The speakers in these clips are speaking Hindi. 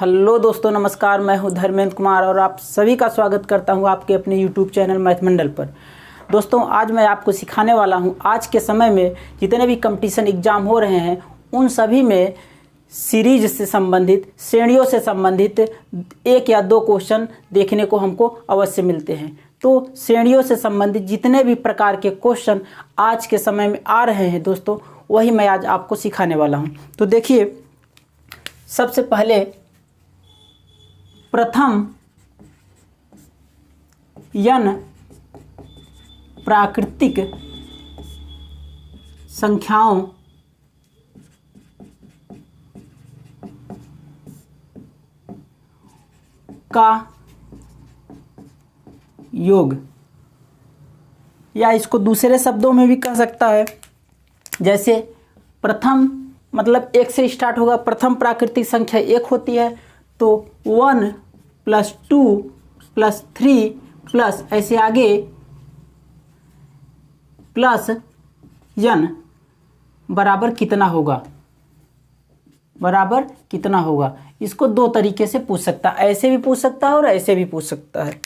हेलो दोस्तों, नमस्कार। मैं हूं धर्मेंद्र कुमार और आप सभी का स्वागत करता हूं आपके अपने यूट्यूब चैनल मैथ मंडल पर। दोस्तों, आज मैं आपको सिखाने वाला हूं आज के समय में जितने भी कंपटीशन एग्ज़ाम हो रहे हैं उन सभी में सीरीज से संबंधित, श्रेणियों से संबंधित एक या दो क्वेश्चन देखने को हमको अवश्य मिलते हैं। तो श्रेणियों से संबंधित जितने भी प्रकार के क्वेश्चन आज के समय में आ रहे हैं दोस्तों, वही मैं आज आपको सिखाने वाला हूँ। तो देखिए, सबसे पहले प्रथम n प्राकृतिक संख्याओं का योग, या इसको दूसरे शब्दों में भी कह सकता है। जैसे प्रथम मतलब एक से स्टार्ट होगा, प्रथम प्राकृतिक संख्या एक होती है, तो 1 + 2 + 3 प्लस ऐसे आगे प्लस n बराबर कितना होगा, बराबर कितना होगा। इसको दो तरीके से पूछ सकता है, ऐसे भी पूछ सकता है और ऐसे भी पूछ सकता है।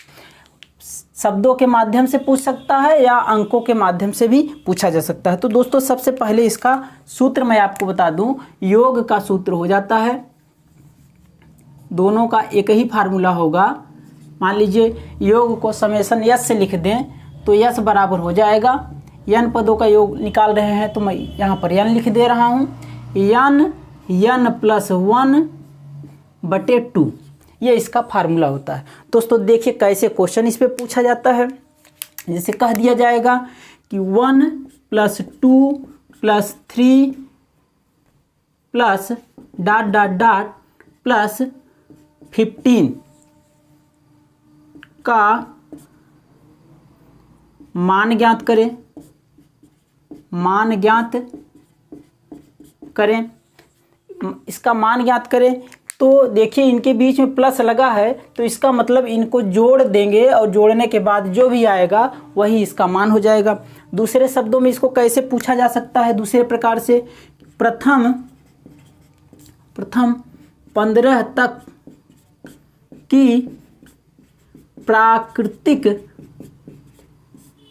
शब्दों के माध्यम से पूछ सकता है या अंकों के माध्यम से भी पूछा जा सकता है। तो दोस्तों, सबसे पहले इसका सूत्र मैं आपको बता दूं। योग का सूत्र हो जाता है, दोनों का एक ही फार्मूला होगा। मान लीजिए योग को समेशन यस से लिख दें तो यस बराबर हो जाएगा, n पदों का योग निकाल रहे हैं तो मैं यहाँ पर n लिख दे रहा हूँ, n + 1/2, ये इसका फार्मूला होता है। दोस्तों देखिए कैसे क्वेश्चन इस पे पूछा जाता है। जैसे कह दिया जाएगा कि 1 + 2 + 3 प्लस ... प्लस 15 का मान ज्ञात करें, मान ज्ञात करें। इसका मान ज्ञात करें तो देखिए इनके बीच में प्लस लगा है, तो इसका मतलब इनको जोड़ देंगे और जोड़ने के बाद जो भी आएगा वही इसका मान हो जाएगा। दूसरे शब्दों में इसको कैसे पूछा जा सकता है, दूसरे प्रकार से, प्रथम 15 तक की प्राकृतिक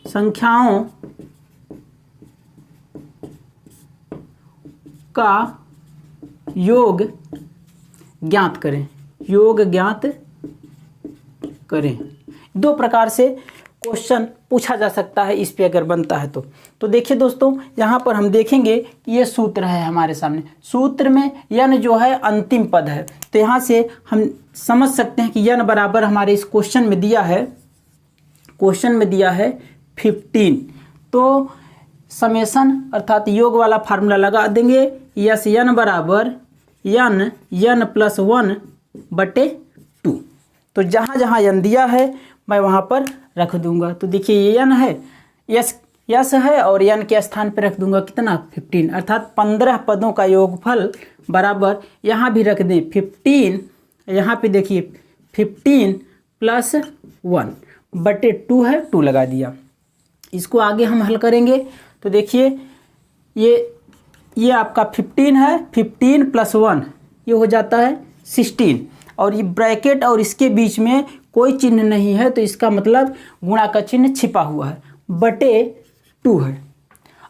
संख्याओं का योग ज्ञात करें, योग ज्ञात करें। दो प्रकार से क्वेश्चन पूछा जा सकता है इस पे अगर बनता है तो देखिए दोस्तों, यहाँ पर हम देखेंगे ये सूत्र है हमारे सामने। सूत्र में n जो है अंतिम पद है, तो यहाँ से हम समझ सकते हैं कि n बराबर हमारे इस क्वेश्चन में दिया है, क्वेश्चन में दिया है 15। तो समेशन अर्थात योग वाला फार्मूला लगा देंगे, यस n बराबर n + 1/2। तो जहाँ जहाँ n दिया है मैं वहाँ पर रख दूंगा। तो देखिए ये n है, यस है, और n के स्थान पर रख दूंगा कितना, 15, अर्थात 15 पदों का योगफल बराबर यहाँ भी रख दें 15। यहाँ पे देखिए 15 + 1/2 है, 2 लगा दिया। इसको आगे हम हल करेंगे तो देखिए ये आपका 15 है, 15 + 1 ये हो जाता है 16, और ये ब्रैकेट और इसके बीच में कोई चिन्ह नहीं है, तो इसका मतलब गुणा का चिन्ह छिपा हुआ है, /2 है।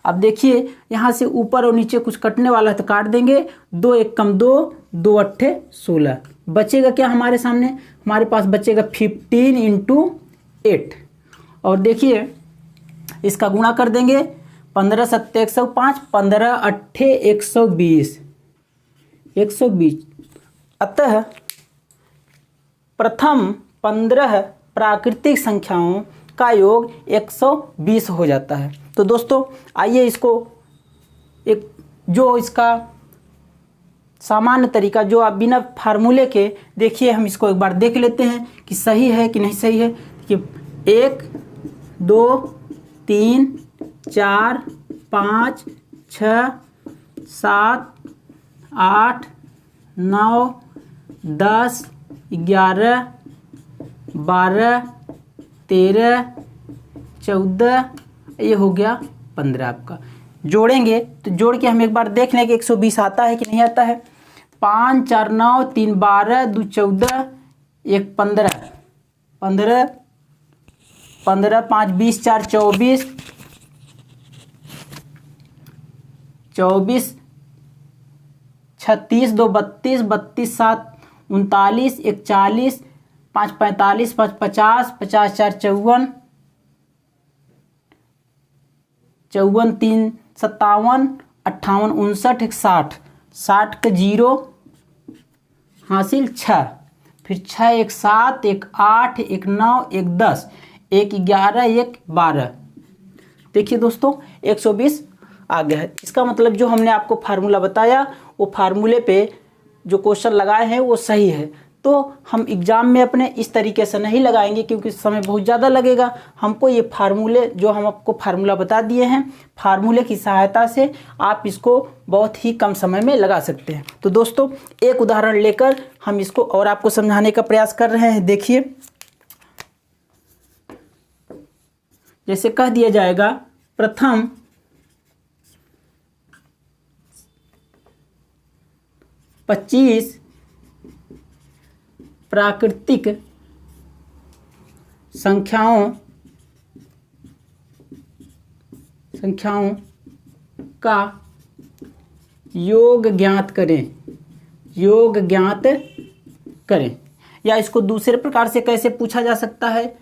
अब देखिए यहाँ से ऊपर और नीचे कुछ कटने वाला है तो काट देंगे, 2 × 1 = 2, 2 × 8 = 16। बचेगा क्या हमारे सामने, हमारे पास बचेगा 15 × 8, और देखिए इसका गुणा कर देंगे, 15 × 7 = 105, 15 × 8 = 120। अतः प्रथम 15 प्राकृतिक संख्याओं का योग 120 हो जाता है। तो दोस्तों आइए इसको एक जो इसका सामान्य तरीका जो आप बिना फार्मूले के, देखिए हम इसको एक बार देख लेते हैं कि सही है कि नहीं सही है। कि 1 2 3 4 5 6 7 8 9 10 11 12 13 14, ये हो गया 15 आपका। जोड़ेंगे तो जोड़ के हम एक बार देख लें कि 120 आता है कि नहीं आता है। 5 4 9 3 12 2 14 1 15 15 15 5 20 4 24 24 36 2 32 32 7 39 1 40 5 45 5 50 50 4 54 54 3 57 58 59 60 60 का 0 हासिल 6, फिर 6 1 7 1 8 1 9 1 10 1 11 1 12। देखिए दोस्तों 120 आ गया है। इसका मतलब जो हमने आपको फार्मूला बताया वो फार्मूले पे जो क्वेश्चन लगाए हैं वो सही है। तो हम एग्ज़ाम में अपने इस तरीके से नहीं लगाएंगे क्योंकि समय बहुत ज़्यादा लगेगा। हमको ये फार्मूले जो हम आपको फार्मूला बता दिए हैं, फार्मूले की सहायता से आप इसको बहुत ही कम समय में लगा सकते हैं। तो दोस्तों एक उदाहरण लेकर हम इसको और आपको समझाने का प्रयास कर रहे हैं। देखिए जैसे कह दिया जाएगा प्रथम पच्चीस प्राकृतिक संख्याओं का योग ज्ञात करें। योग ज्ञात करें, या इसको दूसरे प्रकार से कैसे पूछा जा सकता है,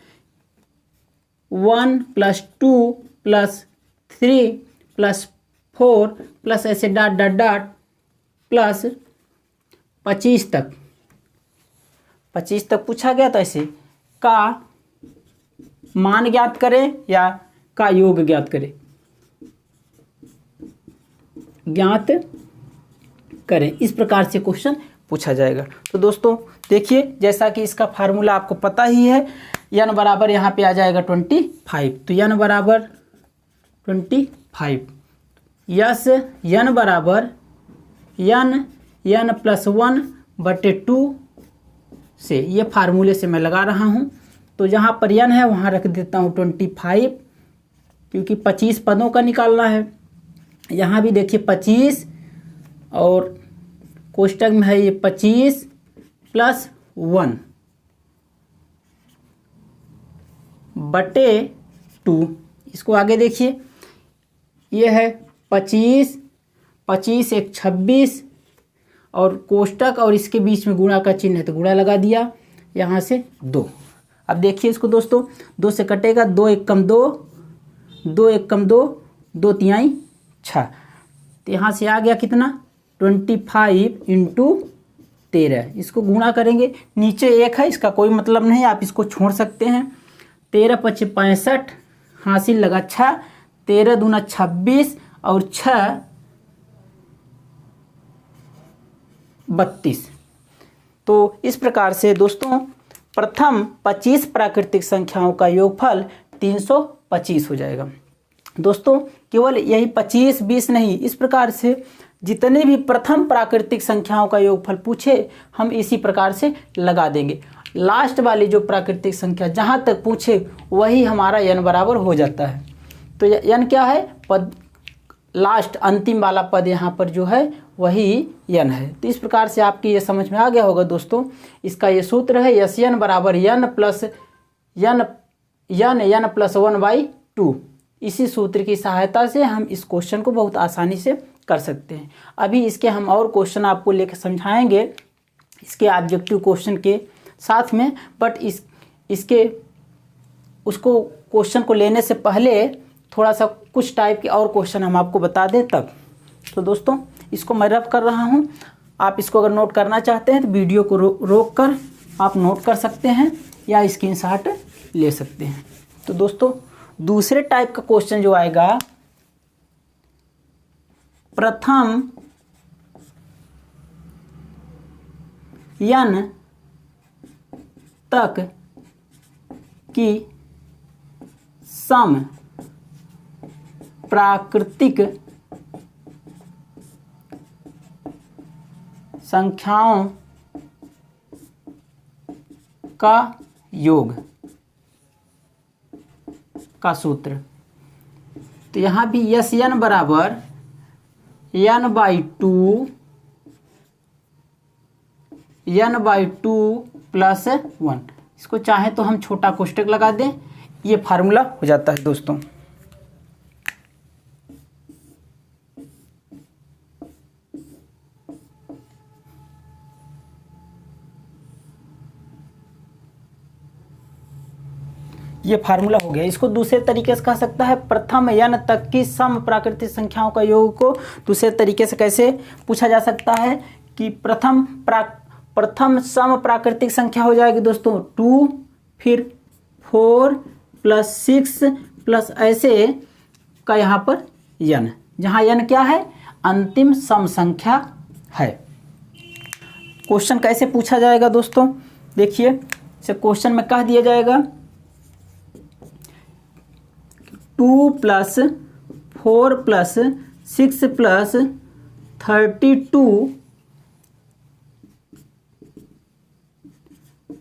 1 + 2 + 3 + 4 प्लस ऐसे डॉट डॉट डॉट प्लस 25 तक 25 तक पूछा गया। तो ऐसे का मान ज्ञात करें या का योग ज्ञात करें, ज्ञात करें, इस प्रकार से क्वेश्चन पूछा जाएगा। तो दोस्तों देखिए जैसा कि इसका फार्मूला आपको पता ही है, n बराबर यहाँ पे आ जाएगा 25। तो n बराबर 25, यस n बराबर n n+1/2 से, ये फार्मूले से मैं लगा रहा हूँ। तो जहाँ पर n है वहाँ रख देता हूँ 25, क्योंकि 25 पदों का निकालना है। यहाँ भी देखिए 25 और कोष्टक में है ये 25 + 1/2। इसको आगे देखिए, ये है 25 25 1 26 और कोष्टक और इसके बीच में गुणा का चिन्ह है तो गुणा लगा दिया, यहाँ से 2। अब देखिए इसको दोस्तों 2 से कटेगा, 2 1 कम 2, 2 1 कम 2, 2 तिहाई 6। तो यहाँ से आ गया कितना 25 × 13। इसको गुणा करेंगे, नीचे 1 है इसका कोई मतलब नहीं, आप इसको छोड़ सकते हैं। 13 × 5 = 65, हासिल लगा 6, 13 दूना 26 और 6 32। तो इस प्रकार से दोस्तों प्रथम 25 प्राकृतिक संख्याओं का योगफल 325 हो जाएगा। दोस्तों केवल यही 25 20 नहीं, इस प्रकार से जितने भी प्रथम प्राकृतिक संख्याओं का योगफल पूछे हम इसी प्रकार से लगा देंगे। लास्ट वाली जो प्राकृतिक संख्या जहाँ तक पूछे वही हमारा n बराबर हो जाता है। तो n क्या है, पद लास्ट अंतिम वाला पद यहाँ पर जो है वही n है। तो इस प्रकार से आपकी ये समझ में आ गया होगा दोस्तों। इसका ये सूत्र है Sn बराबर n + 1/2। इसी सूत्र की सहायता से हम इस क्वेश्चन को बहुत आसानी से कर सकते हैं। अभी इसके हम और क्वेश्चन आपको लेकर समझाएंगे इसके ऑब्जेक्टिव क्वेश्चन के साथ में, बट इसके उसको क्वेश्चन को लेने से पहले थोड़ा सा कुछ टाइप के और क्वेश्चन हम आपको बता दें तब। तो दोस्तों इसको मैं रफ कर रहा हूँ, आप इसको अगर नोट करना चाहते हैं तो वीडियो को रोक कर आप नोट कर सकते हैं या स्क्रीनशॉट ले सकते हैं। तो दोस्तों दूसरे टाइप का क्वेश्चन जो आएगा, प्रथम n तक की सम प्राकृतिक संख्याओं का योग का सूत्र। तो यहाँ भी Sn बराबर n/2 n/2 प्लस 1। इसको चाहे तो हम छोटा कोष्टक लगा दें, ये फार्मूला हो जाता है दोस्तों। ये फार्मूला हो गया। इसको दूसरे तरीके से कह सकता है, प्रथम n तक की सम प्राकृतिक संख्याओं का योग को दूसरे तरीके से कैसे पूछा जा सकता है कि प्रथम सम प्राकृतिक संख्या हो जाएगी दोस्तों 2, फिर 4 प्लस 6 प्लस ऐसे का यहाँ पर n, जहाँ n क्या है, अंतिम सम संख्या है। क्वेश्चन कैसे पूछा जाएगा दोस्तों, देखिए इसे क्वेश्चन में कह दिया जाएगा 2 प्लस 4 प्लस 6 प्लस 32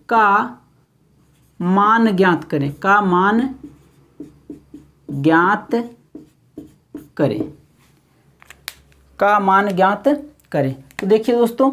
का मान ज्ञात करें, का मान ज्ञात करें, का मान ज्ञात करें। तो देखिए दोस्तों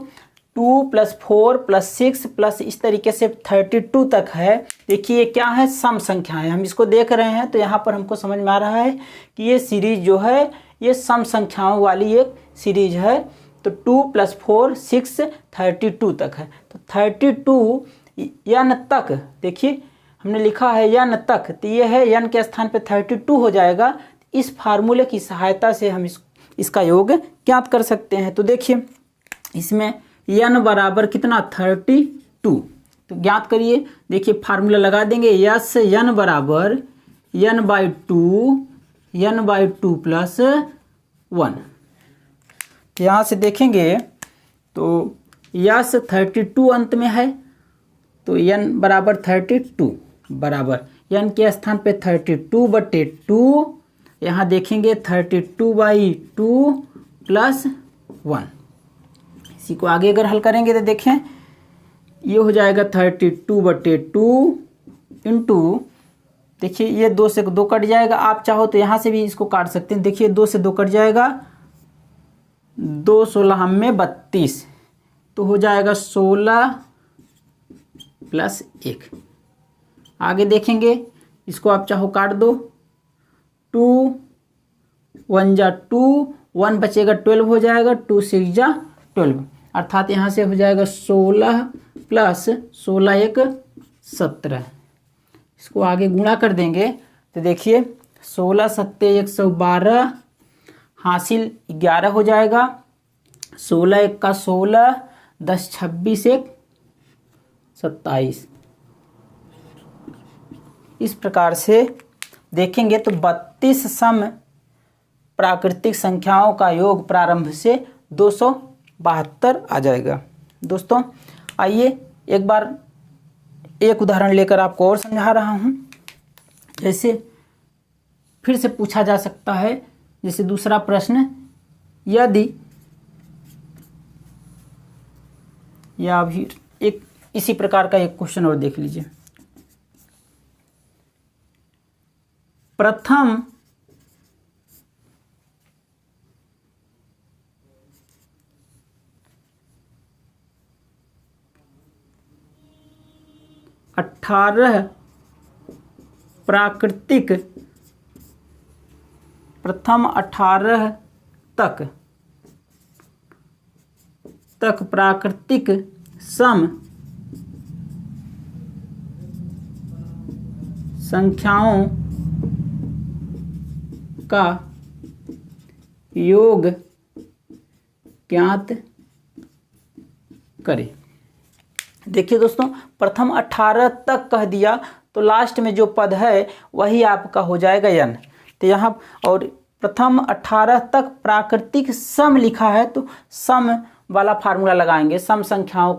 2 प्लस 4 प्लस 6 प्लस इस तरीके से 32 तक है। देखिए क्या है, सम संख्या है, हम इसको देख रहे हैं तो यहाँ पर हमको समझ में आ रहा है कि ये सीरीज जो है ये सम संख्याओं वाली एक सीरीज है। तो 2 प्लस 4 6 32 तक है। तो 32 n तक, देखिए हमने लिखा है n तक, तो ये है n के स्थान पे 32 हो जाएगा। इस फार्मूले की सहायता से हम इसका योग ज्ञात कर सकते हैं। तो देखिए इसमें n बराबर कितना, 32, तो ज्ञात करिए। देखिए फार्मूला लगा देंगे, यस n बराबर n/2 प्लस 1। यहाँ से देखेंगे तो यस 32 अंत में है, तो n बराबर 32 बराबर n के स्थान पे 32/2, यहाँ देखेंगे 32/2 प्लस 1। इसी को आगे अगर हल करेंगे तो देखें ये हो जाएगा 32/2 इंटू, देखिए ये 2 से 2 कट जाएगा। आप चाहो तो यहाँ से भी इसको काट सकते हैं। देखिए 2 से 2 कट जाएगा, 2 16 में 32, तो हो जाएगा 16 प्लस 1। आगे देखेंगे इसको आप चाहो काट दो, 2 1 जा 2, 1 बचेगा 12 हो जाएगा, 2 6 जा 12, अर्थात यहाँ से हो जाएगा 16 प्लस 16 1 17। इसको आगे गुणा कर देंगे तो देखिए 16 7 112, हासिल 11 हो जाएगा, 16 1 का 16, 10 26 1 27। इस प्रकार से देखेंगे तो 32 सम प्राकृतिक संख्याओं का योग प्रारंभ से 272 आ जाएगा। दोस्तों आइए एक बार एक उदाहरण लेकर आपको और समझा रहा हूँ। जैसे फिर से पूछा जा सकता है, जैसे दूसरा प्रश्न, यदि या भी एक इसी प्रकार का एक क्वेश्चन और देख लीजिए। प्रथम अठारह प्राकृतिक, प्रथम 18 तक प्राकृतिक सम संख्याओं का योग ज्ञात करें। देखिए दोस्तों प्रथम 18 तक कह दिया तो लास्ट में जो पद है वही आपका हो जाएगा n। तो यहाँ और प्रथम 18 तक प्राकृतिक सम लिखा है तो सम वाला फार्मूला लगाएंगे, सम संख्याओं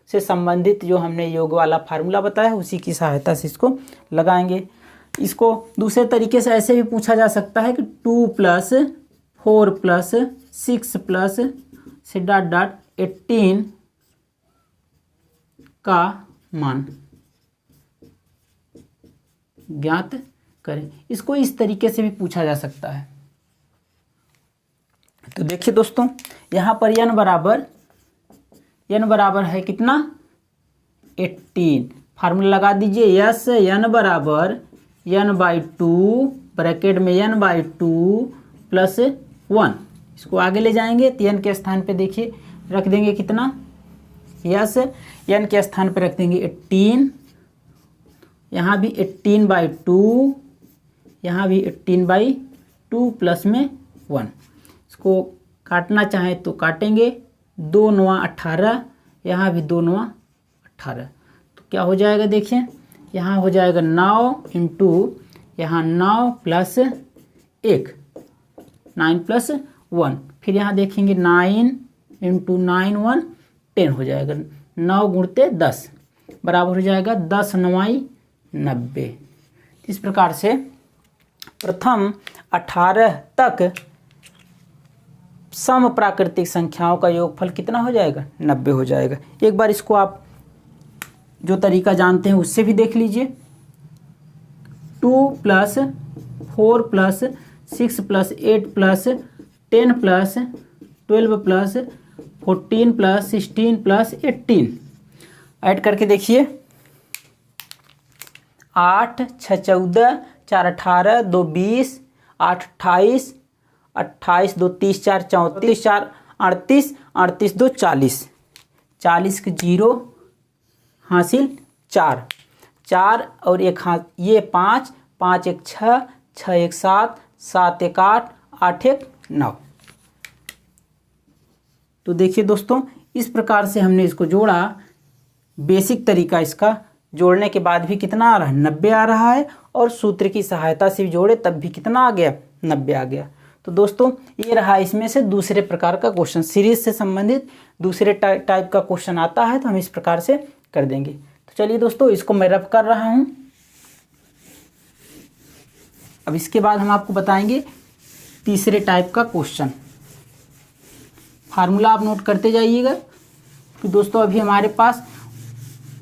से संबंधित जो हमने योग वाला फार्मूला बताया उसी की सहायता से इसको लगाएंगे। इसको दूसरे तरीके से ऐसे भी पूछा जा सकता है कि 2 प्लस 4 प्लस 6 प्लस से डॉट डॉट 18 का मान ज्ञात करें। इसको इस तरीके से भी पूछा जा सकता है। तो देखिए दोस्तों यहाँ पर n बराबर n बराबर है कितना 18। फार्मूला लगा दीजिए, यस n बराबर n/2 ब्रैकेट में n/2 प्लस 1। इसको आगे ले जाएंगे तो n के स्थान पे देखिए रख देंगे कितना, यस n के स्थान पे रख देंगे 18, यहाँ भी 18/2, यहाँ भी 18/2 प्लस में 1। इसको काटना चाहें तो काटेंगे, 2 9 18, यहाँ भी 2 9 18। तो क्या हो जाएगा देखिए, यहाँ हो जाएगा 9 इंटू यहाँ 9 प्लस 1, 9 प्लस 1। फिर यहाँ देखेंगे 9 इंटू 9 1 10 हो जाएगा, 9 गुणते 10 बराबर हो जाएगा 10 9 90। इस प्रकार से प्रथम 18 तक सम प्राकृतिक संख्याओं का योगफल कितना हो जाएगा 90 हो जाएगा। एक बार इसको आप जो तरीका जानते हैं उससे भी देख लीजिए। 2 plus 4 plus 6 plus 8 plus 10 plus 12 plus 14 plus 16 plus 18 add करके देखिए। 8 6 14 4 18 2 20 8 28 28 2 30 4 34 4 38 38 2 40 40 के 0 हासिल 4 4 और एक हाथ ये 5 5 1 6 6 1 7 7 1 8 8 1 9। तो देखिए दोस्तों, इस प्रकार से हमने इसको जोड़ा। बेसिक तरीका इसका जोड़ने के बाद भी कितना आ रहा है 90 आ रहा है, और सूत्र की सहायता से भी जोड़े तब भी कितना आ गया 90 आ गया। तो दोस्तों ये रहा इसमें से दूसरे प्रकार का क्वेश्चन, सीरीज से संबंधित दूसरे टाइप का क्वेश्चन आता है तो हम इस प्रकार से कर देंगे। तो चलिए दोस्तों, इसको मैं रफ कर रहा हूँ। अब इसके बाद हम आपको बताएंगे तीसरे टाइप का क्वेश्चन। फार्मूला आप नोट करते जाइएगा कि दोस्तों अभी हमारे पास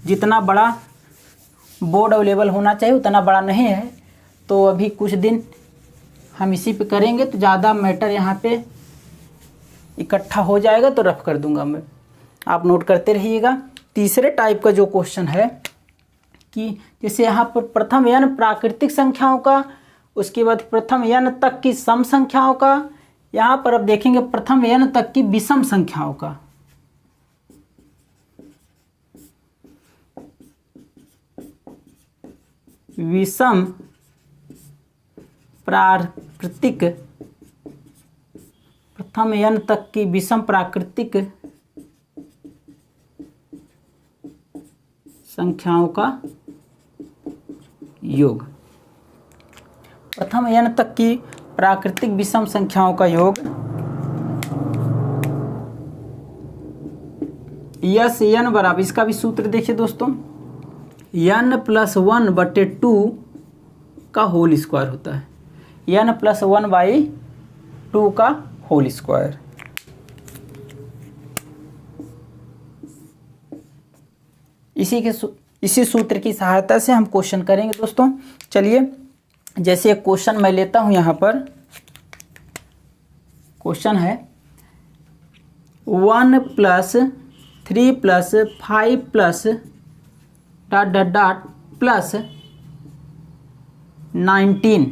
जितना बड़ा बोर्ड अवेलेबल होना चाहिए उतना बड़ा नहीं है, तो अभी कुछ दिन हम इसी पे करेंगे तो ज़्यादा मैटर यहाँ पे इकट्ठा हो जाएगा तो रफ कर दूंगा मैं, आप नोट करते रहिएगा। तीसरे टाइप का जो क्वेश्चन है कि जैसे यहाँ पर प्रथम n प्राकृतिक संख्याओं का, उसके बाद प्रथम n तक की सम संख्याओं का, यहाँ पर अब देखेंगे प्रथम n तक की विषम संख्याओं का। विषम प्राकृतिक, प्रथम n तक की विषम प्राकृतिक संख्याओं का योग। प्रथम n तक की प्राकृतिक विषम संख्याओं का योग यस n बराबर, इसका भी सूत्र देखिए दोस्तों, n प्लस 1/2 का होल स्क्वायर होता है, n प्लस 1/2 का होल स्क्वायर। इसी सूत्र की सहायता से हम क्वेश्चन करेंगे दोस्तों। चलिए, जैसे एक क्वेश्चन मैं लेता हूं, यहाँ पर क्वेश्चन है 1 plus 3 plus 5 plus dot dot dot plus 19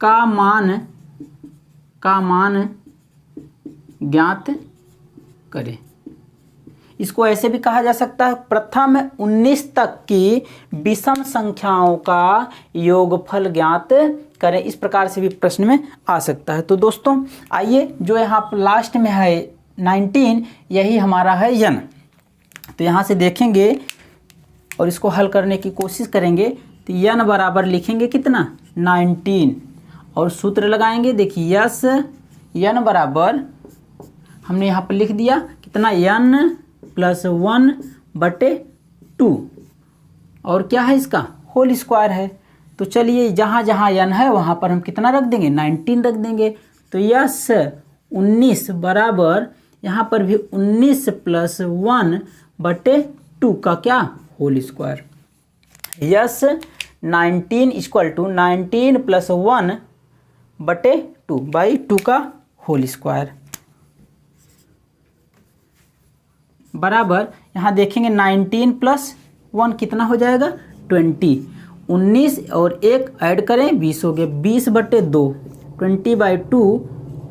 का मान ज्ञात करें। इसको ऐसे भी कहा जा सकता है प्रथम 19 तक की विषम संख्याओं का योगफल ज्ञात करें। इस प्रकार से भी प्रश्न में आ सकता है। तो दोस्तों आइए, जो यहाँ पर लास्ट में है 19, यही हमारा है n। तो यहाँ से देखेंगे और इसको हल करने की कोशिश करेंगे तो n बराबर लिखेंगे कितना 19 और सूत्र लगाएंगे। देखिए यस n बराबर हमने यहाँ पर लिख दिया कितना n प्लस 1/2 और क्या है इसका होल स्क्वायर है। तो चलिए जहाँ जहाँ n है वहाँ पर हम कितना रख देंगे 19 रख देंगे। तो यस 19 बराबर यहाँ पर भी 19 प्लस 1/2 का क्या whole square. Yes 19 equal to 19 plus 1 बटे 2 बाई 2 का होल स्क्वायर बराबर, यहाँ देखेंगे 19 प्लस 1 कितना हो जाएगा 20, 19 और 1 ऐड करें 20 हो गया, 20 बटे 2 20/2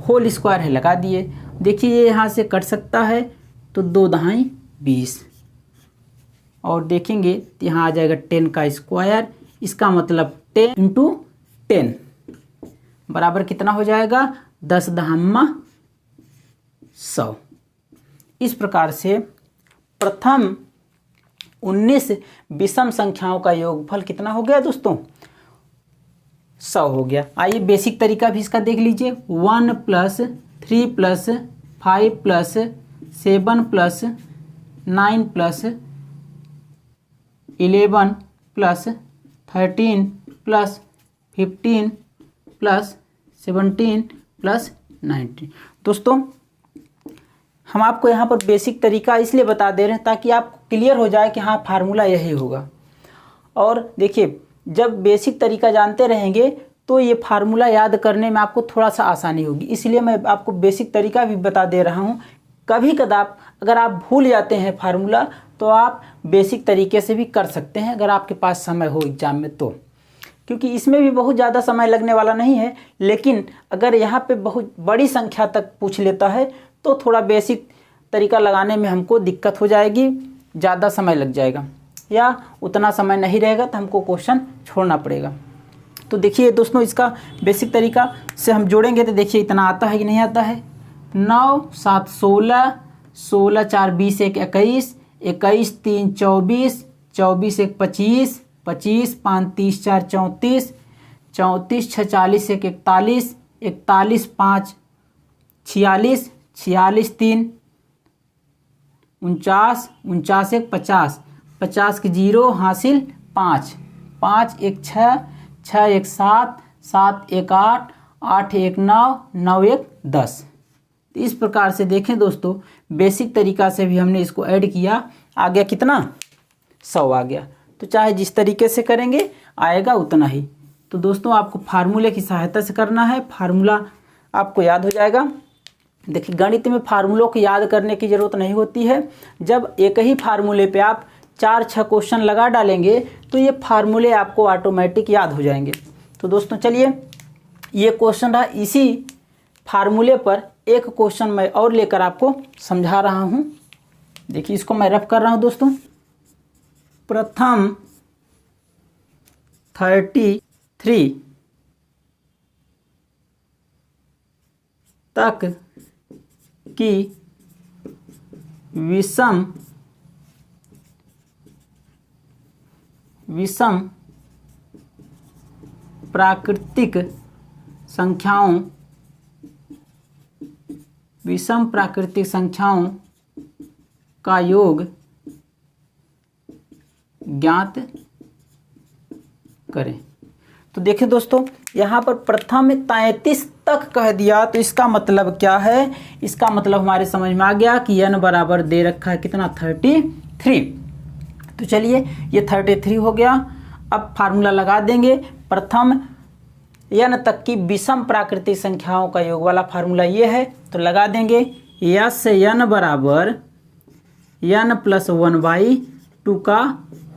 होल स्क्वायर है, लगा दिए। देखिए ये यहाँ से कट सकता है तो 2 दहाई 20 और देखेंगे तो यहाँ आ जाएगा 10 का स्क्वायर, इसका मतलब 10 × 10 बराबर कितना हो जाएगा 10 दहम्मा 100। इस प्रकार से प्रथम 19 विषम संख्याओं का योगफल कितना हो गया दोस्तों 100 हो गया। आइए बेसिक तरीका भी इसका देख लीजिए। 1 + 3 + 5 + 7 + 9 + 11 + 13 + 15 + 17 + 19। दोस्तों हम आपको यहाँ पर बेसिक तरीका इसलिए बता दे रहे हैं ताकि आपको क्लियर हो जाए कि हाँ फार्मूला यही होगा। और देखिए जब बेसिक तरीका जानते रहेंगे तो ये फार्मूला याद करने में आपको थोड़ा सा आसानी होगी, इसलिए मैं आपको बेसिक तरीका भी बता दे रहा हूँ। कभी कदार अगर आप भूल जाते हैं फार्मूला तो आप बेसिक तरीके से भी कर सकते हैं अगर आपके पास समय हो एग्जाम में तो, क्योंकि इसमें भी बहुत ज़्यादा समय लगने वाला नहीं है। लेकिन अगर यहाँ पे बहुत बड़ी संख्या तक पूछ लेता है तो थोड़ा बेसिक तरीका लगाने में हमको दिक्कत हो जाएगी, ज़्यादा समय लग जाएगा या उतना समय नहीं रहेगा तो हमको क्वेश्चन छोड़ना पड़ेगा। तो देखिए दोस्तों इसका बेसिक तरीका से हम जोड़ेंगे तो देखिए इतना आता है कि नहीं आता है। 9 7 16, 16 4 20 1 21, 21 3 24, 24 1 25, 25 5 30 4 34, 34 6 40 1 41, 41 5 46, 46 3 49, 49 1 50, 50 के 0 हासिल 5, 5 1 6, 6 1 7, 7 1 8, 8 1 9, 9 1 10। तो इस प्रकार से देखें दोस्तों बेसिक तरीका से भी हमने इसको ऐड किया, आ गया कितना 100 आ गया। तो चाहे जिस तरीके से करेंगे आएगा उतना ही। तो दोस्तों आपको फार्मूले की सहायता से करना है, फार्मूला आपको याद हो जाएगा। देखिए गणित में फार्मूलों को याद करने की ज़रूरत नहीं होती है। जब एक ही फार्मूले पे आप 4-6 क्वेश्चन लगा डालेंगे तो ये फार्मूले आपको ऑटोमेटिक याद हो जाएंगे। तो दोस्तों चलिए ये क्वेश्चन रहा, इसी फार्मूले पर एक क्वेश्चन मैं और लेकर आपको समझा रहा हूँ। देखिए इसको मैं रफ कर रहा हूँ दोस्तों। प्रथम 33 तक की विषम प्राकृतिक संख्याओं का योग ज्ञात करें। तो देखिए दोस्तों यहाँ पर प्रथम 33 तक कह दिया तो इसका मतलब क्या है, इसका मतलब हमारे समझ में आ गया कि n बराबर दे रखा है कितना 33। तो चलिए ये 33 हो गया। अब फार्मूला लगा देंगे, प्रथम n तक की विषम प्राकृतिक संख्याओं का योग वाला फार्मूला ये है। तो लगा देंगे यस n बराबर n + 1/2 का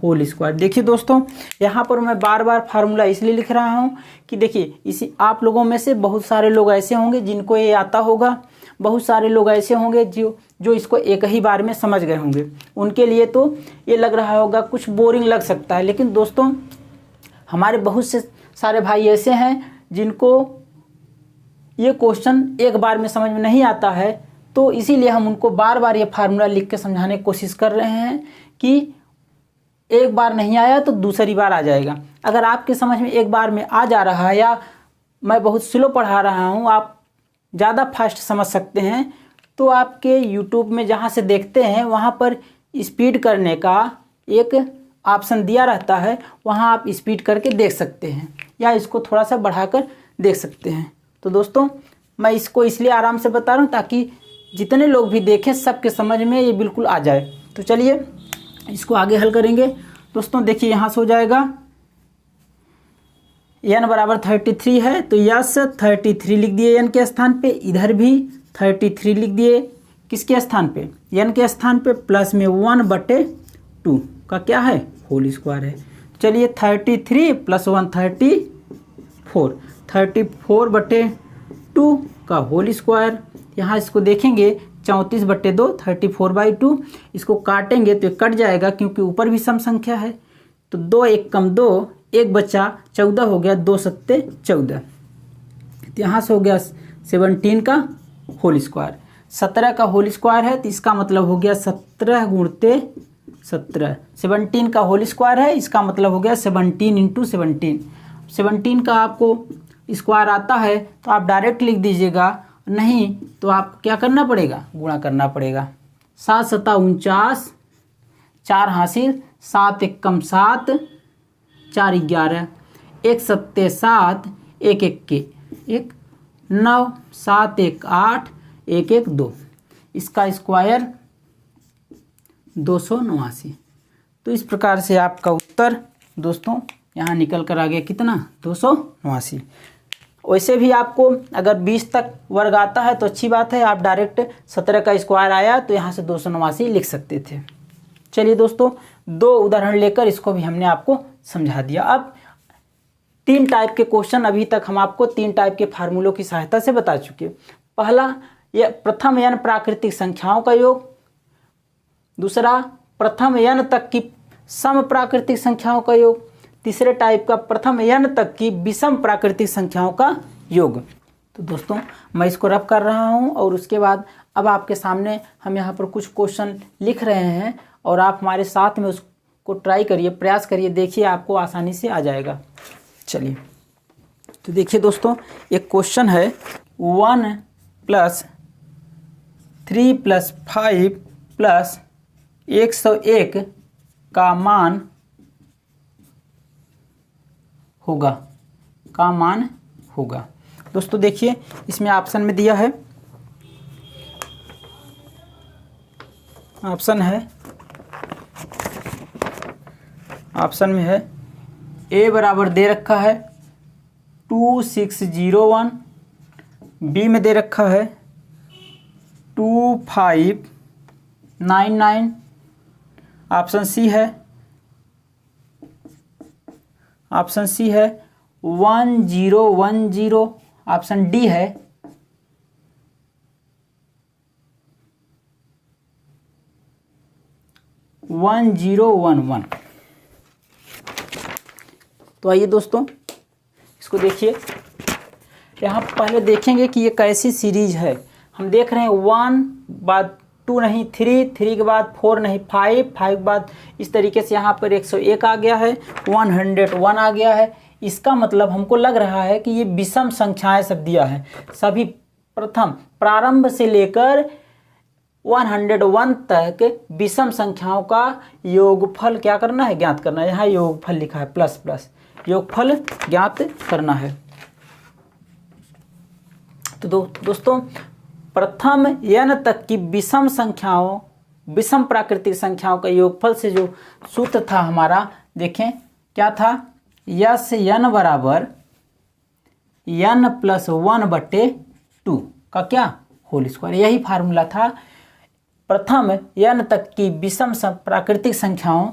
होल स्क्वायर। देखिए दोस्तों यहाँ पर मैं बार बार फार्मूला इसलिए लिख रहा हूँ कि देखिए इसी आप लोगों में से बहुत सारे लोग ऐसे होंगे जिनको ये आता होगा, बहुत सारे लोग ऐसे होंगे जो इसको एक ही बार में समझ गए होंगे। उनके लिए तो ये लग रहा होगा कुछ बोरिंग लग सकता है, लेकिन दोस्तों हमारे बहुत से सारे भाई ऐसे हैं जिनको ये क्वेश्चन एक बार में समझ में नहीं आता है। तो इसीलिए हम उनको बार बार ये फार्मूला लिख के समझाने की कोशिश कर रहे हैं कि एक बार नहीं आया तो दूसरी बार आ जाएगा। अगर आपके समझ में एक बार में आ जा रहा है या मैं बहुत स्लो पढ़ा रहा हूँ, आप ज़्यादा फास्ट समझ सकते हैं, तो आपके यूट्यूब में जहाँ से देखते हैं वहाँ पर स्पीड करने का एक ऑप्शन दिया रहता है, वहाँ आप स्पीड करके देख सकते हैं या इसको थोड़ा सा बढ़ाकर देख सकते हैं। तो दोस्तों मैं इसको इसलिए आराम से बता रहा हूँ ताकि जितने लोग भी देखें सबके समझ में ये बिल्कुल आ जाए। तो चलिए इसको आगे हल करेंगे। दोस्तों देखिए यहाँ से हो जाएगा n बराबर 33 है तो यस 33 लिख दिए n के स्थान पे, इधर भी 33 लिख दिए किसके स्थान पे, n के स्थान पे, प्लस में 1/2 का क्या है, होल स्क्वायर है। चलिए 33 + 1 34, 34/2 का होल स्क्वायर। यहाँ इसको देखेंगे 34/2 34/2, इसको काटेंगे तो ये कट जाएगा क्योंकि ऊपर भी सम संख्या है। तो 2 1 कम 2, 1 बचा 14 हो गया, 2 सत्ते 14। तो यहाँ से हो गया 17 का होल स्क्वायर। 17 का होल स्क्वायर है तो इसका मतलब हो गया 17 × 17। 17 का होल स्क्वायर है, इसका मतलब हो गया 17 × 17। 17 का आपको स्क्वायर आता है तो आप डायरेक्ट लिख दीजिएगा, नहीं तो आप क्या करना पड़ेगा, गुणा करना पड़ेगा। 7 × 7 49, 4 हासिल, 7 1 कम 7, 4 11, 1 सत्ते 7, 1 1 के 1 9, 7 1 8, 1 1 2, इसका स्क्वायर 289। तो इस प्रकार से आपका उत्तर दोस्तों यहाँ निकल कर आ गया कितना, 289। वैसे भी आपको अगर 20 तक वर्ग आता है तो अच्छी बात है, आप डायरेक्ट 17 का स्क्वायर आया तो यहाँ से 289 लिख सकते थे। चलिए दोस्तों, 2 उदाहरण लेकर इसको भी हमने आपको समझा दिया। अब 3 टाइप के क्वेश्चन अभी तक हम आपको 3 टाइप के फार्मूलों की सहायता से बता चुके। पहला, यह प्रथम n प्राकृतिक संख्याओं का योग। दूसरा, प्रथम n तक की सम प्राकृतिक संख्याओं का योग। तीसरे टाइप का प्रथम n तक की विषम प्राकृतिक संख्याओं का योग। तो दोस्तों मैं इसको रब कर रहा हूं और उसके बाद अब आपके सामने हम यहाँ पर कुछ क्वेश्चन लिख रहे हैं और आप हमारे साथ में उसको ट्राई करिए, प्रयास करिए, देखिए आपको आसानी से आ जाएगा। चलिए तो देखिए दोस्तों, एक क्वेश्चन है 1 + 3 + 5 + 101 का मान होगा। दोस्तों देखिए इसमें ऑप्शन में दिया है, ऑप्शन में है ए बराबर दे रखा है 2601, बी में दे रखा है 2599, ऑप्शन सी है 1010, ऑप्शन डी है 1011। तो आइए दोस्तों इसको देखिए, यहाँ पहले देखेंगे कि ये कैसी सीरीज है। हम देख रहे हैं 1 बाद 2 नहीं 3 के बाद 4 नहीं 5 के बाद इस तरीके से यहाँ पर 101 आ गया है, 101 आ गया है। इसका मतलब हमको लग रहा है कि ये विषम संख्याएं सब दिया है। सभी प्रथम प्रारंभ से लेकर 101 तक विषम संख्याओं का योगफल क्या करना है, ज्ञात करना है। यहाँ योगफल लिखा है प्लस योगफल ज्ञात करना है। तो दोस्तों प्रथम n तक की विषम प्राकृतिक संख्याओं का योगफल से जो सूत्र था हमारा, देखें क्या था, यस n बराबर n + 1/2 का क्या, होल स्क्वायर। यही फार्मूला था प्रथम n तक की विषम प्राकृतिक संख्याओं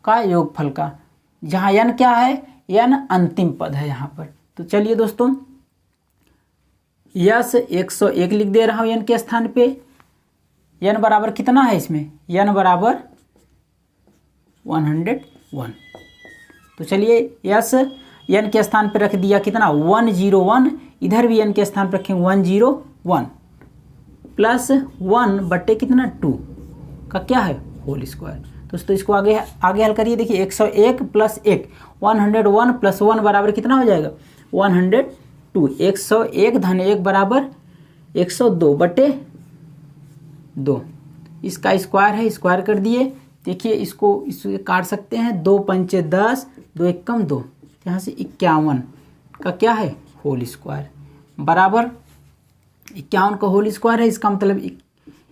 का योगफल का, जहाँ n क्या है, n अंतिम पद है यहाँ पर। तो चलिए दोस्तों, यस 101 लिख दे रहा हूँ n के स्थान पे। n बराबर कितना है इसमें, n बराबर 101। तो चलिए यस n के स्थान पे रख दिया कितना, 101, इधर भी n के स्थान पर रखेंगे 101 प्लस 1 कितना 2 का क्या है, होल स्क्वायर। दोस्तों इसको आगे हल करिए, देखिए 101 + 1, 101 + 1 बराबर कितना हो जाएगा, 102। 101 धन 1 बराबर 102/2। इसका स्क्वायर है, स्क्वायर कर दिए। देखिए इसको काट सकते हैं, 2 पंचे 10, 2 1 कम 2, यहाँ से 51 का क्या है, होल स्क्वायर बराबर 51 का होल स्क्वायर है। इसका मतलब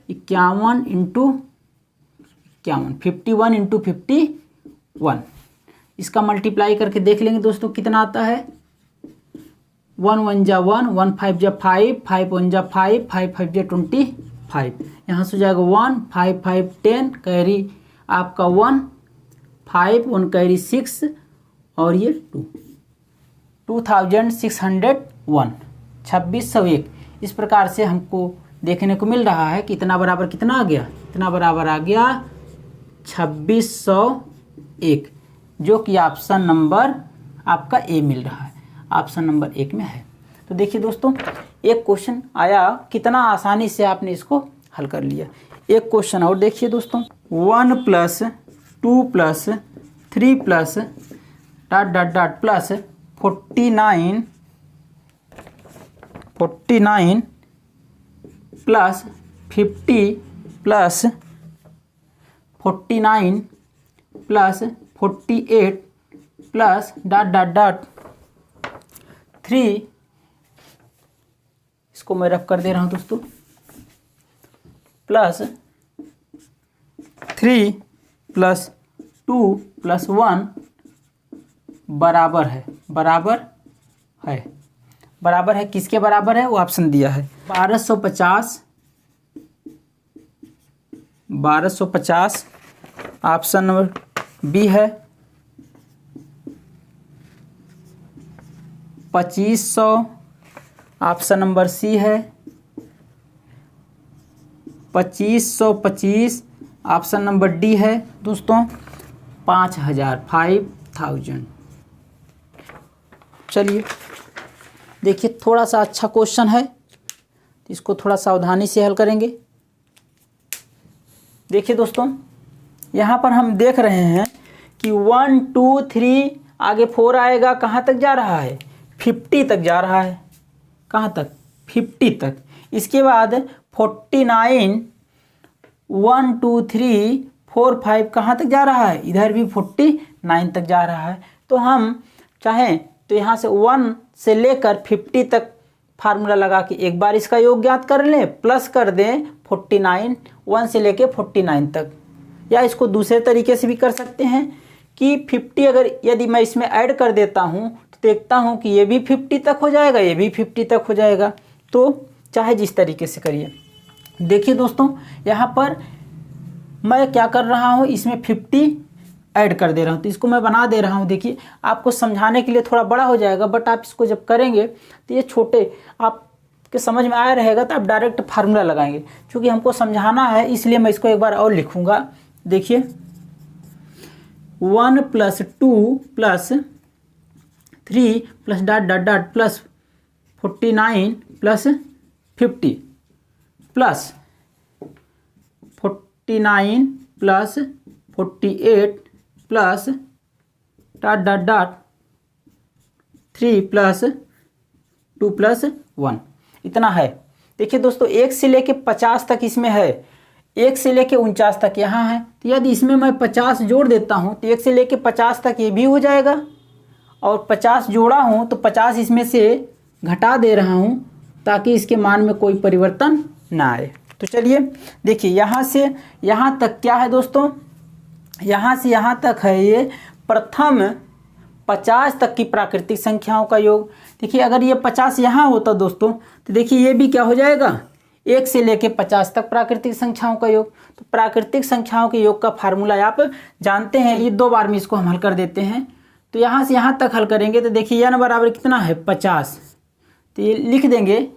51 × 51, 51 × 51। इसका मल्टीप्लाई करके देख लेंगे दोस्तों कितना आता है, 1 1 जा 1, 1 5 जा 5, 5 1 जा 5, 5 5 जा 25। यहाँ से हो जाएगा 1 5 5 10, कैरी आपका 1, 5 1 कैरी 6 और ये 2, 2601, 2601। इस प्रकार से हमको देखने को मिल रहा है कि इतना बराबर कितना आ गया, इतना बराबर आ गया 2601, जो कि ऑप्शन नंबर आपका ए मिल रहा है, ऑप्शन नंबर 1 में है। तो देखिए दोस्तों, एक क्वेश्चन आया, कितना आसानी से आपने इसको हल कर लिया। एक क्वेश्चन और देखिए दोस्तों, 1 + 2 + 3 + ... plus 49 plus 50 plus 49 plus 48 plus ... 3, इसको मैं रफ कर दे रहा हूं दोस्तों, प्लस 3 प्लस 2 प्लस 1 बराबर है, बराबर है किसके बराबर है, वो ऑप्शन दिया है 1250 ऑप्शन नंबर बी है। 2500 ऑप्शन नंबर सी है। 2525 ऑप्शन नंबर डी है दोस्तों। 5000। चलिए देखिए, थोड़ा सा अच्छा क्वेश्चन है, इसको थोड़ा सावधानी से हल करेंगे। देखिए दोस्तों, यहाँ पर हम देख रहे हैं कि 1 2 3 आगे 4 आएगा, कहाँ तक जा रहा है, 50 तक जा रहा है। कहाँ तक, 50 तक। इसके बाद 49 1 2 3 4 5 कहाँ तक जा रहा है, इधर भी 49 तक जा रहा है। तो हम चाहें तो यहाँ से 1 से लेकर 50 तक फार्मूला लगा के एक बार इसका योग ज्ञात कर लें, प्लस कर दें 49, 1 से लेके 49 तक। या इसको दूसरे तरीके से भी कर सकते हैं कि 50 अगर यदि मैं इसमें ऐड कर देता हूँ तो देखता हूँ कि ये भी 50 तक हो जाएगा, ये भी 50 तक हो जाएगा। तो चाहे जिस तरीके से करिए। देखिए दोस्तों, यहाँ पर मैं क्या कर रहा हूँ, इसमें 50 ऐड कर दे रहा हूँ, तो इसको मैं बना दे रहा हूँ। देखिए, आपको समझाने के लिए थोड़ा बड़ा हो जाएगा, बट आप इसको जब करेंगे तो ये छोटे आपके समझ में आया रहेगा, तो आप डायरेक्ट फार्मूला लगाएंगे। क्योंकि हमको समझाना है, इसलिए मैं इसको एक बार और लिखूँगा। देखिए, 1 + 2 + 3 plus ... plus 49 plus 50 plus 49 plus 48 plus ... 3 plus 2 plus 1, इतना है। देखिए दोस्तों, 1 से लेके 50 तक इसमें है, 1 से लेके 49 तक यहाँ है। तो यदि इसमें मैं 50 जोड़ देता हूँ तो 1 से लेके 50 तक ये भी हो जाएगा, और 50 जोड़ा हूँ तो 50 इसमें से घटा दे रहा हूँ ताकि इसके मान में कोई परिवर्तन ना आए। तो चलिए देखिए, यहाँ से यहाँ तक क्या है दोस्तों, यहाँ से यहाँ तक है ये प्रथम 50 तक की प्राकृतिक संख्याओं का योग। देखिए, अगर ये 50 यहाँ होता दोस्तों, तो देखिए ये भी क्या हो जाएगा, 1 से लेके 50 तक प्राकृतिक संख्याओं का योग। तो प्राकृतिक संख्याओं के योग का फार्मूला आप जानते हैं, ये 2 बार में इसको हम हल कर देते हैं। तो यहाँ से यहाँ तक हल करेंगे तो देखिए n बराबर कितना है, 50। तो ये लिख देंगे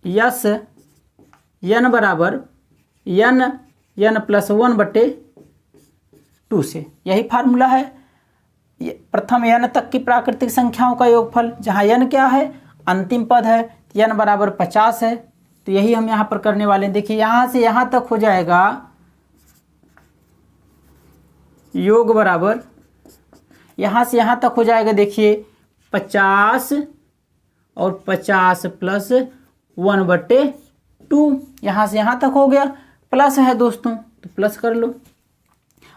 यस n बराबर n + 1/2 से। यही फार्मूला है, प्रथम n तक की प्राकृतिक संख्याओं का योगफल, जहाँ n क्या है, अंतिम पद है, n बराबर 50 है। तो यही हम यहाँ पर करने वाले हैं। देखिए, यहाँ से यहाँ तक हो जाएगा योग बराबर, यहाँ से यहाँ तक हो जाएगा, देखिए 50 और 50 प्लस 1/2, यहाँ से यहाँ तक हो गया। प्लस है दोस्तों, तो प्लस कर लो।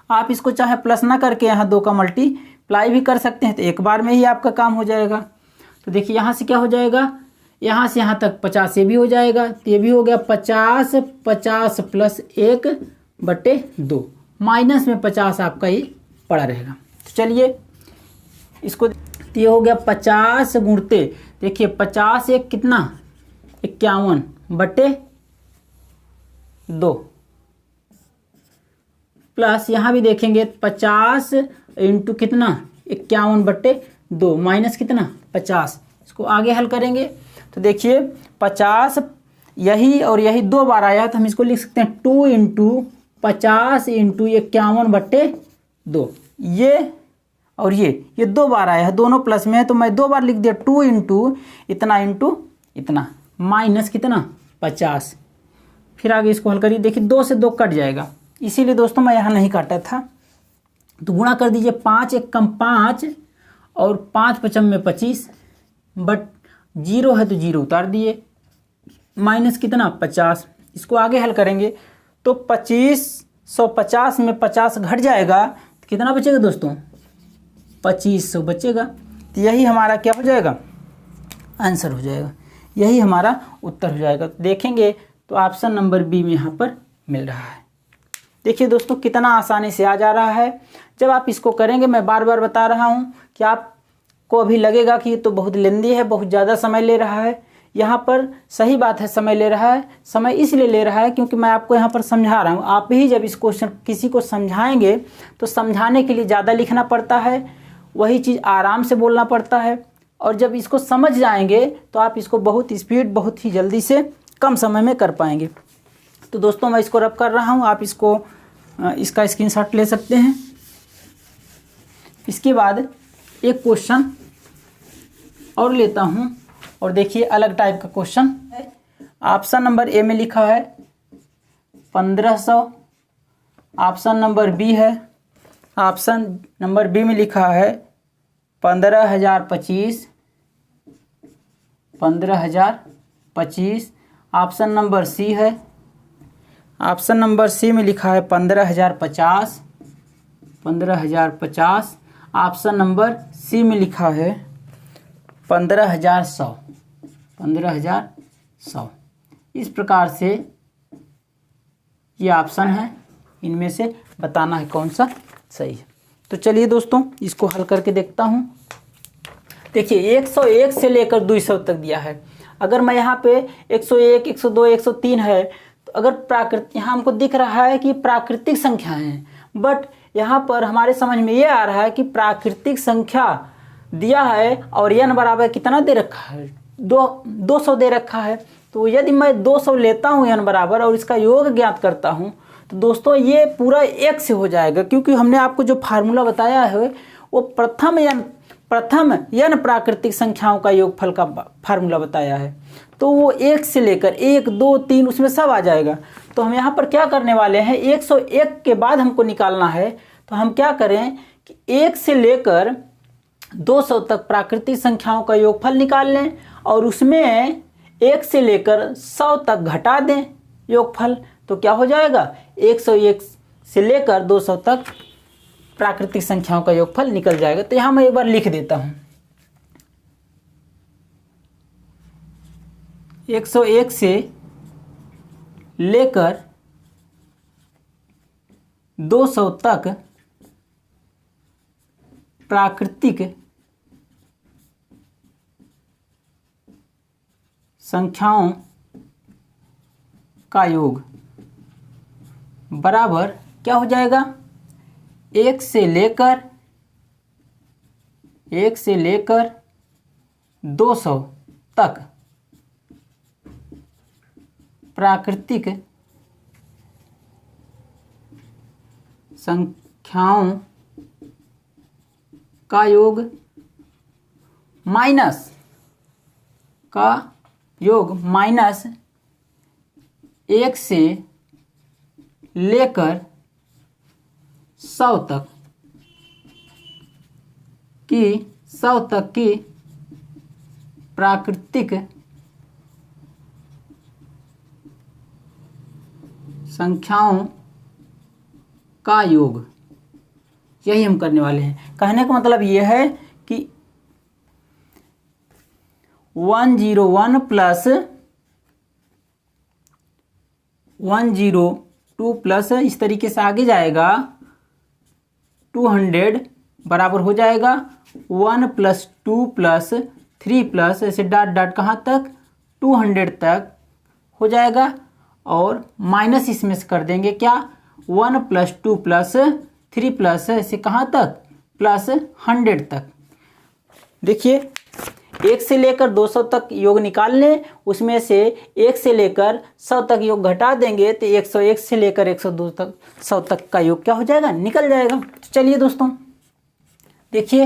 आप इसको चाहे प्लस ना करके यहाँ 2 का मल्टीप्लाई भी कर सकते हैं, तो एक बार में ही आपका काम हो जाएगा। तो देखिए, यहाँ से क्या हो जाएगा, यहाँ से यहाँ तक 50 ये भी हो जाएगा, तो ये भी हो गया 50 प्लस 1/2, माइनस में 50 आपका ये पड़ा रहेगा। तो चलिए इसको तो ये हो गया 50 गुणते, देखिए 50 एक कितना 51/2 प्लस यहाँ भी देखेंगे 50 इंटू कितना 51/2 माइनस कितना 50। इसको आगे हल करेंगे तो देखिए 50 यही और यही 2 बार आया तो हम इसको लिख सकते हैं 2 इंटू 50 इंटू 51/2। ये और ये 2 बार आया है, दोनों प्लस में है तो मैं 2 बार लिख दिया 2 इंटू इतना माइनस कितना 50। फिर आगे इसको हल करिए, देखिए 2 से 2 कट जाएगा, इसीलिए दोस्तों मैं यहाँ नहीं काटा था। तो गुणा कर दीजिए 5 एक कम 5 और 5 पचम में 25, बट 0 है तो 0 उतार दिए, माइनस कितना 50। इसको आगे हल करेंगे तो 2550 में 50 घट जाएगा तो कितना बचेगा दोस्तों 2500 बचेगा। तो यही हमारा क्या हो जाएगा आंसर हो जाएगा, यही हमारा उत्तर हो जाएगा। तो देखेंगे तो ऑप्शन नंबर बी में यहाँ पर मिल रहा है। देखिए दोस्तों कितना आसानी से आ जा रहा है। जब आप इसको करेंगे, मैं बार बार बता रहा हूँ कि आपको अभी लगेगा कि ये तो बहुत लेंदी है, बहुत ज़्यादा समय ले रहा है। यहाँ पर सही बात है, समय ले रहा है। समय इसलिए ले रहा है क्योंकि मैं आपको यहाँ पर समझा रहा हूँ। आप ही जब इस क्वेश्चन किसी को समझाएंगे तो समझाने के लिए ज़्यादा लिखना पड़ता है, वही चीज़ आराम से बोलना पड़ता है। और जब इसको समझ जाएंगे तो आप इसको बहुत स्पीड, बहुत ही जल्दी से कम समय में कर पाएंगे। तो दोस्तों मैं इसको रब कर रहा हूँ, आप इसको इसका स्क्रीनशॉट ले सकते हैं। इसके बाद एक क्वेश्चन और लेता हूँ और देखिए अलग टाइप का क्वेश्चन है। ऑप्शन नंबर ए में लिखा है 1500, ऑप्शन नंबर बी है, ऑप्शन नंबर बी में लिखा है 15,025, ऑप्शन नंबर सी है, ऑप्शन नंबर सी में लिखा है 15,050, ऑप्शन नंबर सी में लिखा है 15,100। इस प्रकार से ये ऑप्शन है, इनमें से बताना है कौन सा सही है। तो चलिए दोस्तों इसको हल करके देखता हूँ। देखिए 101 से लेकर 200 तक दिया है। अगर मैं यहाँ पे 101, 102, 103 है तो अगर यहाँ हमको दिख रहा है कि प्राकृतिक संख्या हैं, बट यहाँ पर हमारे समझ में ये आ रहा है कि प्राकृतिक संख्या दिया है और n बराबर कितना दे रखा है 200 दे रखा है। तो यदि मैं 200 लेता हूँ n बराबर और इसका योग ज्ञात करता हूँ तो दोस्तों ये पूरा 1 से हो जाएगा, क्योंकि हमने आपको जो फार्मूला बताया है वो प्रथम n प्राकृतिक संख्याओं का योगफल का फार्मूला बताया है। तो वो 1 से लेकर 1, 2, 3 उसमें सब आ जाएगा। तो हम यहाँ पर क्या करने वाले हैं, 101 के बाद हमको निकालना है। तो हम क्या करें कि 1 से लेकर 200 तक प्राकृतिक संख्याओं का योगफल निकाल लें और उसमें 1 से लेकर 100 तक घटा दें योगफल। तो क्या हो जाएगा 101 से लेकर 200 तक प्राकृतिक संख्याओं का योगफल निकल जाएगा। तो यहाँ मैं एक बार लिख देता हूँ 101 से लेकर 200 तक प्राकृतिक संख्याओं का योग बराबर क्या हो जाएगा 1 से लेकर 200 तक प्राकृतिक संख्याओं का योग माइनस 1 से लेकर 100 तक की प्राकृतिक संख्याओं का योग, यही हम करने वाले हैं। कहने का मतलब यह है कि 101 प्लस 102 प्लस इस तरीके से आगे जाएगा 200 बराबर हो जाएगा 1 + 2 + 3 प्लस ऐसे डॉट डॉट कहाँ तक 200 तक हो जाएगा, और माइनस इसमें से कर देंगे क्या 1 + 2 + 3 प्लस ऐसे कहाँ तक +100 तक। देखिए 1 से लेकर 200 तक योग निकाल लें, उसमें से 1 से लेकर 100 तक योग घटा देंगे तो 101 से लेकर 102 तक 100 तक का योग क्या हो जाएगा, निकल जाएगा। तो चलिए दोस्तों देखिए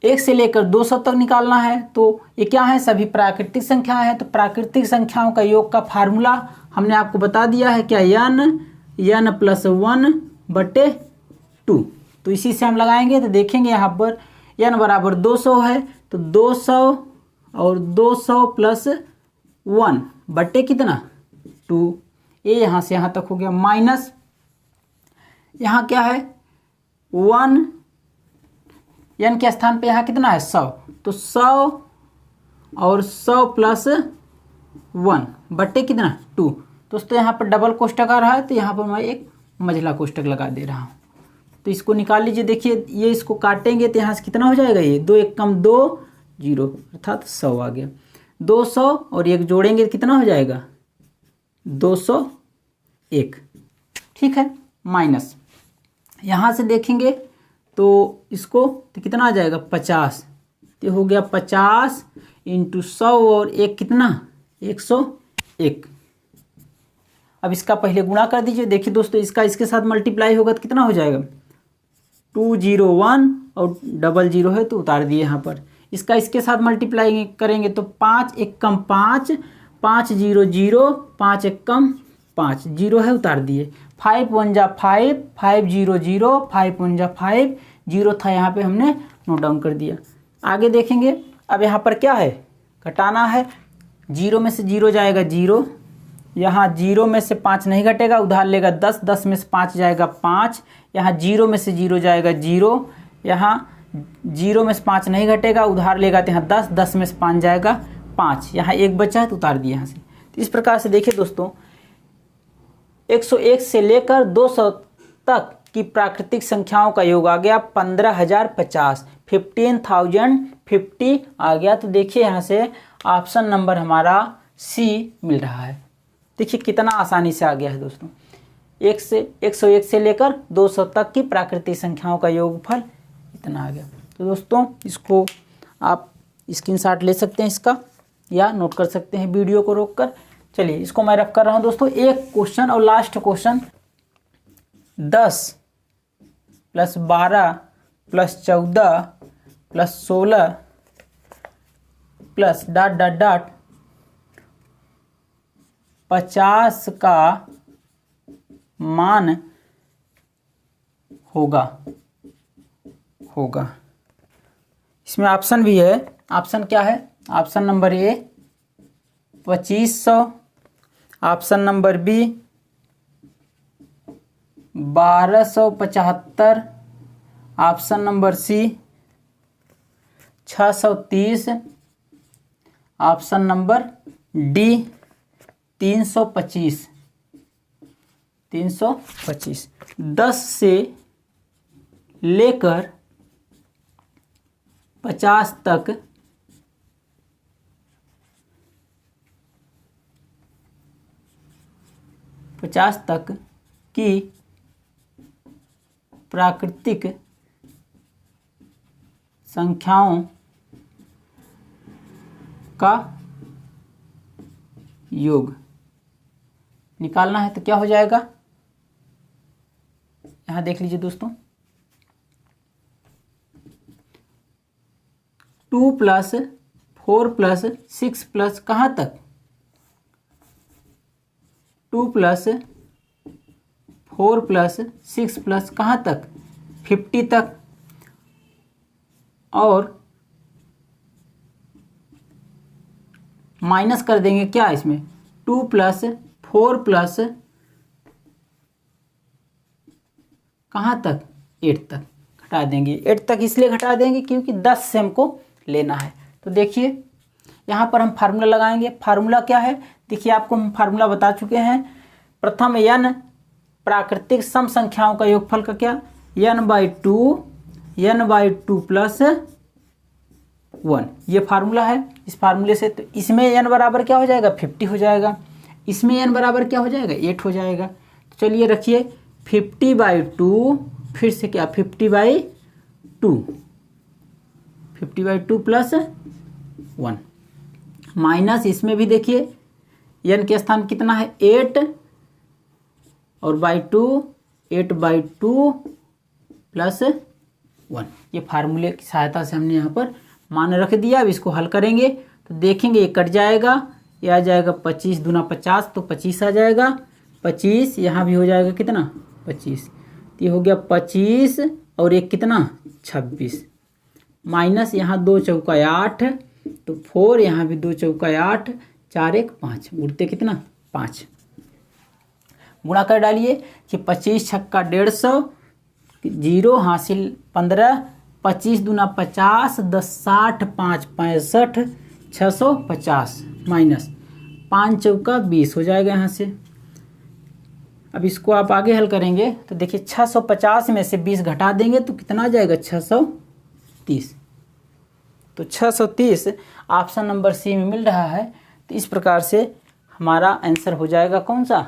1 से लेकर 200 तक निकालना है, तो ये क्या है, सभी प्राकृतिक संख्याएं हैं। तो प्राकृतिक संख्याओं का योग का फार्मूला हमने आपको बता दिया है क्या, n + 1/2। तो इसी से हम लगाएंगे तो देखेंगे यहाँ पर n बराबर 200 है, तो 200 और 200 + 1 बटे कितना 2, ये यहाँ से यहाँ तक हो गया, माइनस यहाँ क्या है 1, n के स्थान पे यहाँ कितना है 100, तो 100 और 100 + 1 बटे कितना 2। दोस्तों यहाँ पर डबल कोष्टक आ रहा है, तो यहाँ पर मैं एक मझला कोष्टक लगा दे रहा हूँ। तो इसको निकाल लीजिए, देखिए ये इसको काटेंगे तो यहाँ से कितना हो जाएगा, ये 2 × 1 = 2 0 अर्थात 100 आ गया। 200 और 1 जोड़ेंगे तो कितना हो जाएगा 201, ठीक है। माइनस यहाँ से देखेंगे तो इसको तो कितना आ जाएगा 50, तो हो गया 50 × 100 और 1 कितना 101। अब इसका पहले गुणा कर दीजिए, देखिए दोस्तों इसका इसके साथ मल्टीप्लाई होगा तो कितना हो जाएगा 201 और 00 है तो उतार दिए यहाँ पर। इसका इसके साथ मल्टीप्लाई करेंगे तो 5 × 1 = 5, 5 0 0, 5 1 = 5 0 है उतार दिए। 5 1 = 5, 5 0 0, 5 1 = 5 0 था यहाँ पे हमने नोट डाउन कर दिया। आगे देखेंगे, अब यहाँ पर क्या है घटाना है, 0 में से 0 जाएगा 0, यहाँ 0 में से 5 नहीं घटेगा, उधार लेगा 10, 10 में से 5 जाएगा 5, यहाँ 0 में से 0 जाएगा 0, यहाँ 0 में से 5 नहीं घटेगा, उधार लेगा तो यहाँ 10, 10 में से 5 जाएगा 5, यहाँ 1 बचा है तो उतार दिया यहाँ से। तो इस प्रकार से देखिए दोस्तों 101 से लेकर 200 तक की प्राकृतिक संख्याओं का योग आ गया 15,050, 15,050 आ गया। तो देखिए यहाँ से ऑप्शन नंबर हमारा सी मिल रहा है। देखिए कितना आसानी से आ गया है दोस्तों, 101 से लेकर 200 तक की प्राकृतिक संख्याओं का योगफल इतना आ गया। तो दोस्तों इसको आप स्क्रीनशॉट ले सकते हैं इसका, या नोट कर सकते हैं वीडियो को रोककर। चलिए इसको मैं रख कर रहा हूँ दोस्तों। एक क्वेश्चन और last question, 10 + 12 + 14 + 16 plus dot dot dot 50 का मान होगा। इसमें ऑप्शन भी है, ऑप्शन क्या है, option number A 2500, option number B 1275, option number C 630, option number D 325। 10 से लेकर 50 तक की प्राकृतिक संख्याओं का योग निकालना है। तो क्या हो जाएगा, यहां देख लीजिए दोस्तों, 2 + 4 + 6 प्लस कहाँ तक, 2 + 4 + 6 प्लस कहाँ तक 50 तक, और माइनस कर देंगे क्या इसमें 2 + 4 प्लस कहाँ तक 8 तक घटा देंगे। 8 तक इसलिए घटा देंगे क्योंकि 10 से हमको लेना है। तो देखिए यहाँ पर हम फार्मूला लगाएंगे। फार्मूला क्या है, देखिए आपको हम फार्मूला बता चुके हैं। प्रथम n प्राकृतिक सम संख्याओं का योगफल का क्या, n/2 n/2 प्लस 1, ये फार्मूला है। इस फार्मूले से तो इसमें n बराबर क्या हो जाएगा 50 हो जाएगा, इसमें n बराबर क्या हो जाएगा 8 हो जाएगा। तो चलिए रखिए 50/2, फिर से क्या 50/2 प्लस 1 माइनस, इसमें भी देखिए n के स्थान कितना है 8 और /2 8/2 प्लस 1। ये फार्मूले की सहायता से हमने यहाँ पर मान रख दिया। अब इसको हल करेंगे तो देखेंगे ये कट जाएगा, ये आ जाएगा 25 दूना 50 तो 25 आ जाएगा, 25 यहाँ भी हो जाएगा कितना 25, तो ये हो गया 25 और एक कितना 26 माइनस यहाँ 2 चौका 8 तो 4, यहाँ भी 2 चौका 8, 4 1 5, उड़ते कितना 5, गुणा कर डालिए कि 25 छक्का 150, 0 हासिल 15, 25 दूना 50, 10 60, 5 65, 650 माइनस 5 चौका 20 हो जाएगा यहाँ से। अब इसको आप आगे हल करेंगे तो देखिए 650 में से 20 घटा देंगे तो कितना आ जाएगा 630, तो 630 ऑप्शन नंबर सी में मिल रहा है। तो इस प्रकार से हमारा आंसर हो जाएगा कौन सा,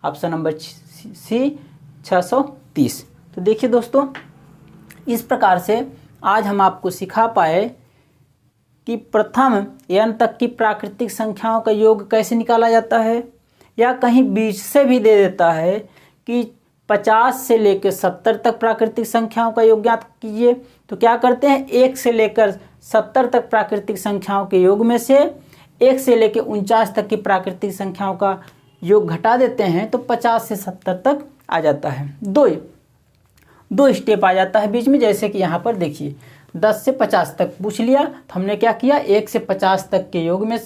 ऑप्शन नंबर सी 630। तो देखिए दोस्तों, इस प्रकार से आज हम आपको सिखा पाए कि प्रथम n तक की प्राकृतिक संख्याओं का योग कैसे निकाला जाता है, या कहीं बीच से भी दे देता है कि 50 से लेकर 70 तक प्राकृतिक संख्याओं का योग ज्ञात कीजिए। तो क्या करते हैं 1 से लेकर 70 तक प्राकृतिक संख्याओं के योग में से 1 से लेकर 49 तक की प्राकृतिक संख्याओं का योग घटा देते हैं तो 50 से 70 तक आ जाता है। दो स्टेप आ जाता है बीच में, जैसे कि यहाँ पर देखिए 10 से 50 तक पूछ लिया तो हमने क्या किया 1 से 50 तक के योग में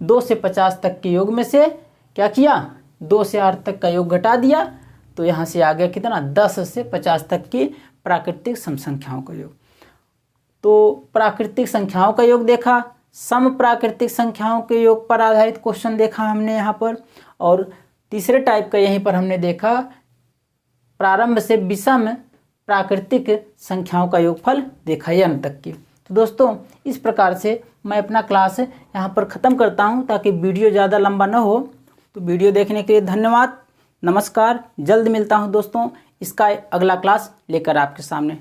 2 से 50 तक के योग में से क्या किया 2 से 8 तक का योग घटा दिया, तो यहाँ से आ गया कितना 10 से 50 तक की प्राकृतिक सम संख्याओं का योग। तो प्राकृतिक संख्याओं का योग देखा, सम प्राकृतिक संख्याओं के योग पर आधारित क्वेश्चन देखा हमने यहाँ पर, और तीसरे टाइप का यहीं पर हमने देखा प्रारंभ से विषम प्राकृतिक संख्याओं का योगफल देखा n तक की। तो दोस्तों इस प्रकार से मैं अपना क्लास यहाँ पर ख़त्म करता हूँ ताकि वीडियो ज़्यादा लंबा न हो। तो वीडियो देखने के लिए धन्यवाद, नमस्कार। जल्द मिलता हूँ दोस्तों, इसका अगला क्लास लेकर आपके सामने।